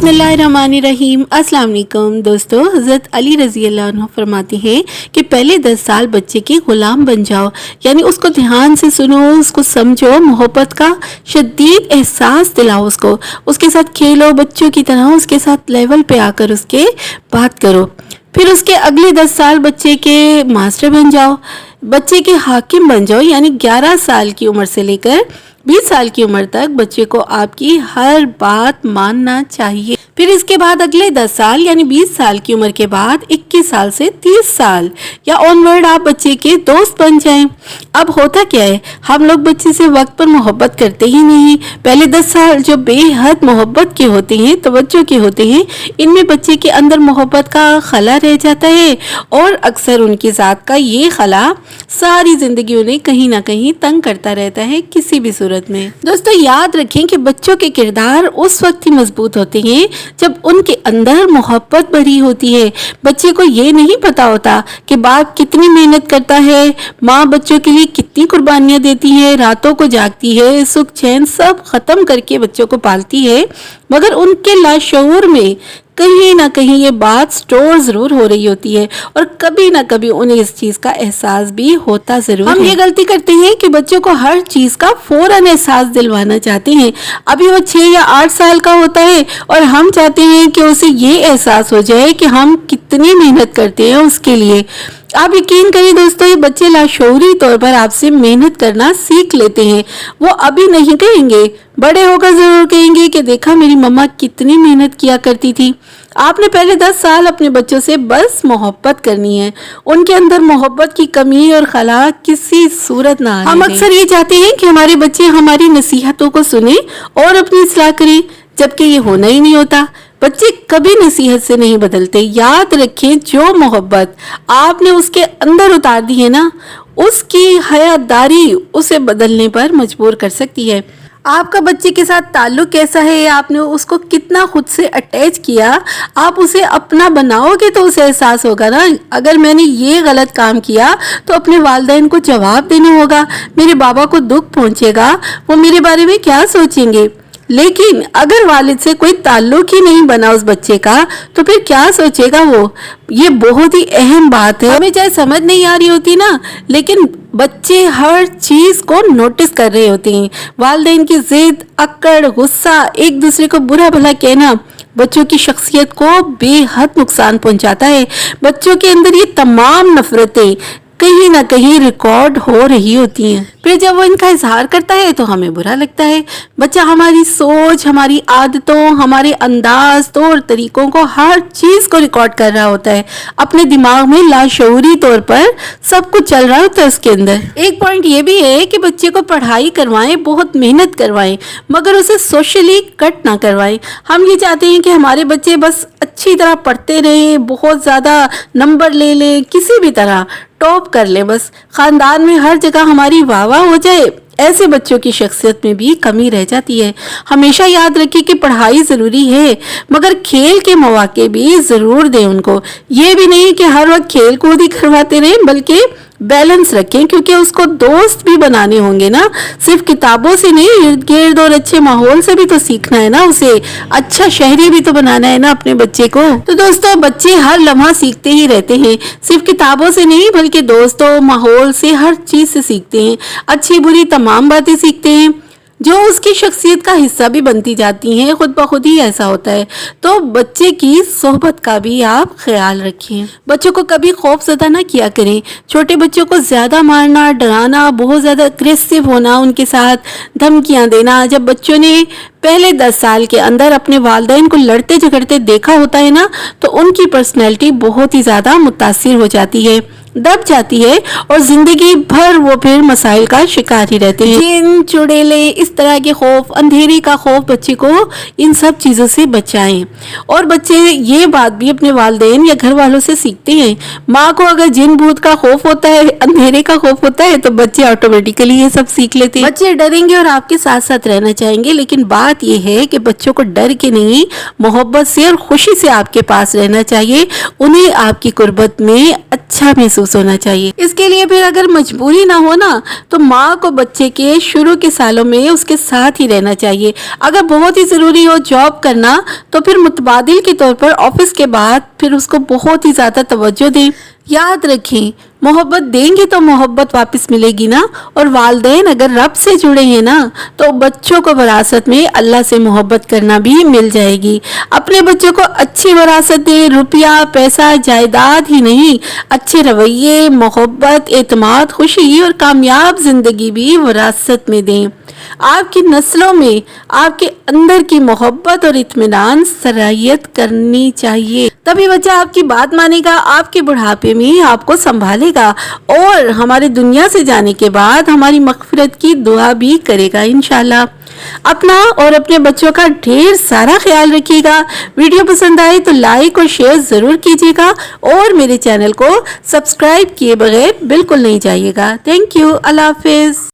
बिस्मिल्लाहिर्रहमानिर्रहीम। अस्सलाम वालेकुम दोस्तों, हज़रत अली रज़ी अल्लाह अन्हु फरमाते हैं कि पहले 10 साल बच्चे के ग़ुलाम बन जाओ, यानी उसको ध्यान से सुनो, उसको समझो, मोहब्बत का शदीद एहसास दिलाओ उसको, उसके साथ खेलो बच्चों की तरह, उसके साथ लेवल पे आकर उसके बात करो। फिर उसके अगले 10 साल बच्चे के मास्टर बन जाओ, बच्चे के हाकिम बन जाओ, यानी 11 साल की उम्र से लेकर 20 साल की उम्र तक बच्चे को आपकी हर बात मानना चाहिए। फिर इसके बाद अगले 10 साल यानी 20 साल की उम्र के बाद 21 साल से 30 साल या ऑनवर्ड आप बच्चे के दोस्त बन जाएं। अब होता क्या है, हम लोग बच्चे से वक्त पर मोहब्बत करते ही नहीं। पहले 10 साल जो बेहद मोहब्बत के होते हैं, तवज्जो के होते हैं, इनमें बच्चे के अंदर मोहब्बत का खला रह जाता है और अक्सर उनकी ज़ात का ये खला सारी ज़िंदगी उन्हें कहीं ना कहीं तंग करता रहता है किसी भी सूरत में। दोस्तों याद रखें कि बच्चों के किरदार उस वक्त ही मजबूत होते हैं जब उनके अंदर मोहब्बत भरी होती है। बच्चे को ये नहीं पता होता कि बाप कितनी मेहनत करता है, माँ बच्चों के लिए कितनी कुर्बानियाँ देती है, रातों को जागती है, सुख चैन सब खत्म करके बच्चों को पालती है, मगर उनके लाशऊर में कहीं ना कहीं ये बात स्टोर जरूर हो रही होती है और कभी ना कभी उन्हें इस चीज का एहसास भी होता जरूर है। हम ये गलती करते हैं कि बच्चों को हर चीज का फौरन एहसास दिलवाना चाहते हैं। अभी वो 6 या 8 साल का होता है और हम चाहते हैं कि उसे ये एहसास हो जाए कि हम कितनी मेहनत करते हैं उसके लिए। आप यकीन करिए दोस्तों, ये बच्चे लाशऊरी तौर पर आपसे मेहनत करना सीख लेते हैं। वो अभी नहीं कहेंगे, बड़े होकर जरूर कहेंगे कि देखा मेरी मम्मा कितनी मेहनत किया करती थी। आपने पहले 10 साल अपने बच्चों से बस मोहब्बत करनी है, उनके अंदर मोहब्बत की कमी और खला किसी सूरत ना आने। हम अक्सर ये चाहते हैं कि हमारे बच्चे हमारी नसीहतों को सुने और अपनी इस्लाह करें, जबकि ये होना ही नहीं होता। बच्चे कभी नसीहत से नहीं बदलते। याद रखें, जो मोहब्बत आपने उसके अंदर उतार दी है ना, उसकी हयातदारी उसे बदलने पर मजबूर कर सकती है। आपका बच्चे के साथ ताल्लुक कैसा है, आपने उसको कितना खुद से अटैच किया, आप उसे अपना बनाओगे तो उसे एहसास होगा ना, अगर मैंने ये गलत काम किया तो अपने वालिदैन को जवाब देना होगा, मेरे बाबा को दुख पहुंचेगा, वो मेरे बारे में क्या सोचेंगे। लेकिन अगर वालिद से कोई ताल्लुक ही नहीं बना उस बच्चे का, तो फिर क्या सोचेगा वो। ये बहुत ही अहम बात है। हमें चाहे समझ नहीं आ रही होती ना, लेकिन बच्चे हर चीज को नोटिस कर रहे होते हैं। वालिदैन की जिद, अक्कड़, गुस्सा, एक दूसरे को बुरा भला कहना बच्चों की शख्सियत को बेहद नुकसान पहुंचाता है। बच्चों के अंदर ये तमाम नफरतें कहीं ना कहीं रिकॉर्ड हो रही होती हैं। फिर जब वो इनका इजहार करता है तो हमें बुरा लगता है। बच्चा हमारी सोच, हमारी आदतों, हमारे अंदाज, तौर तरीकों को, हर चीज को रिकॉर्ड कर रहा होता है। अपने दिमाग में लाशऊरी तौर पर सब कुछ चल रहा होता है उसके अंदर। एक पॉइंट ये भी है कि बच्चे को पढ़ाई करवाएं, बहुत मेहनत करवाएं, मगर उसे सोशली कट ना करवाएं। हम ये चाहते हैं कि हमारे बच्चे बस अच्छी तरह पढ़ते रहें, बहुत ज्यादा नंबर ले लें, किसी भी तरह टॉप कर ले, बस खानदान में हर जगह हमारी वाह वाह हो जाए। ऐसे बच्चों की शख्सियत में भी कमी रह जाती है। हमेशा याद रखिए कि पढ़ाई जरूरी है, मगर खेल के मौके भी जरूर दें उनको। ये भी नहीं कि हर वक्त खेल कूद ही करवाते रहें, बल्कि बैलेंस रखें, क्योंकि उसको दोस्त भी बनाने होंगे ना, सिर्फ किताबों से नहीं, इर्द गिर्द और अच्छे माहौल से भी तो सीखना है ना, उसे अच्छा शहरी भी तो बनाना है ना अपने बच्चे को। तो दोस्तों, बच्चे हर लम्हा सीखते ही रहते हैं, सिर्फ किताबों से नहीं बल्कि दोस्तों, माहौल से, हर चीज से सीखते हैं। अच्छी बुरी तमाम बातें सीखते हैं जो उसकी शख्सियत का हिस्सा भी बनती जाती हैं। खुद ब खुद ही ऐसा होता है। तो बच्चे की सोहबत का भी आप ख्याल रखें। बच्चों को कभी खौफजदा ना किया करें। छोटे बच्चों को ज्यादा मारना, डराना, बहुत ज्यादा अग्रेसिव होना, उनके साथ धमकियां देना, जब बच्चों ने पहले 10 साल के अंदर अपने वालिदैन को लड़ते झगड़ते देखा होता है ना, तो उनकी पर्सनैलिटी बहुत ही ज्यादा मुतासिर हो जाती है, दब जाती है और जिंदगी भर वो फिर मसाइल का शिकार ही रहते हैं। जिन, चुड़ैले, इस तरह के खौफ, अंधेरे का खौफ, बच्चे को इन सब चीजों से बचाएं। और बच्चे ये बात भी अपने वालिदैन या घर वालों से सीखते हैं। माँ को अगर जिन भूत का खौफ होता है, अंधेरे का खौफ होता है, तो बच्चे ऑटोमेटिकली ये सब सीख लेते हैं। बच्चे डरेंगे और आपके साथ साथ रहना चाहेंगे, लेकिन बात ये है कि बच्चों को डर के नहीं, मोहब्बत से और खुशी से आपके पास रहना चाहिए। उन्हें आपकी कुर्बत में अच्छा महसूस محسوس ہونا چاہیے. اس کے لیے پھر اگر مجبوری نہ ہو نا تو ماں کو بچے کے شروع کے سالوں میں اس کے ساتھ ہی رہنا چاہیے. اگر بہت ہی ضروری ہو جاب کرنا تو پھر متبادل کے طور پر آفس کے بعد پھر اس کو بہت ہی زیادہ توجہ دیں. یاد رکھیں محبت دیں گے تو محبت واپس ملے گی نا. اور والدین اگر رب سے جڑے ہیں نا تو بچوں کو وراثت میں اللہ سے محبت کرنا بھی مل جائے گی. اپنے بچوں کو اچھی وراثت دیں. روپیہ پیسہ جائیداد ہی نہیں، اچھے رویے، محبت، اعتماد، خوشی اور کامیاب زندگی بھی وراثت میں دیں. آپ کی نسلوں میں آپ کے اندر کی محبت اور اطمینان سرایت کرنی چاہیے. تبھی بچہ آپ کی بات مانے گا، آپ کے بڑھاپے میں آپ کو سنبھالے گا اور ہمارے دنیا سے جانے کے بعد ہماری مغفرت کی دعا بھی کرے گا انشاءاللہ. اپنا اور اپنے بچوں کا ڈھیر سارا خیال رکھیے گا. ویڈیو پسند آئے تو لائک اور شیئر ضرور کیجیے گا اور میرے چینل کو سبسکرائب کیے بغیر بالکل نہیں جائیے گا. Thank you. اللہ حافظ.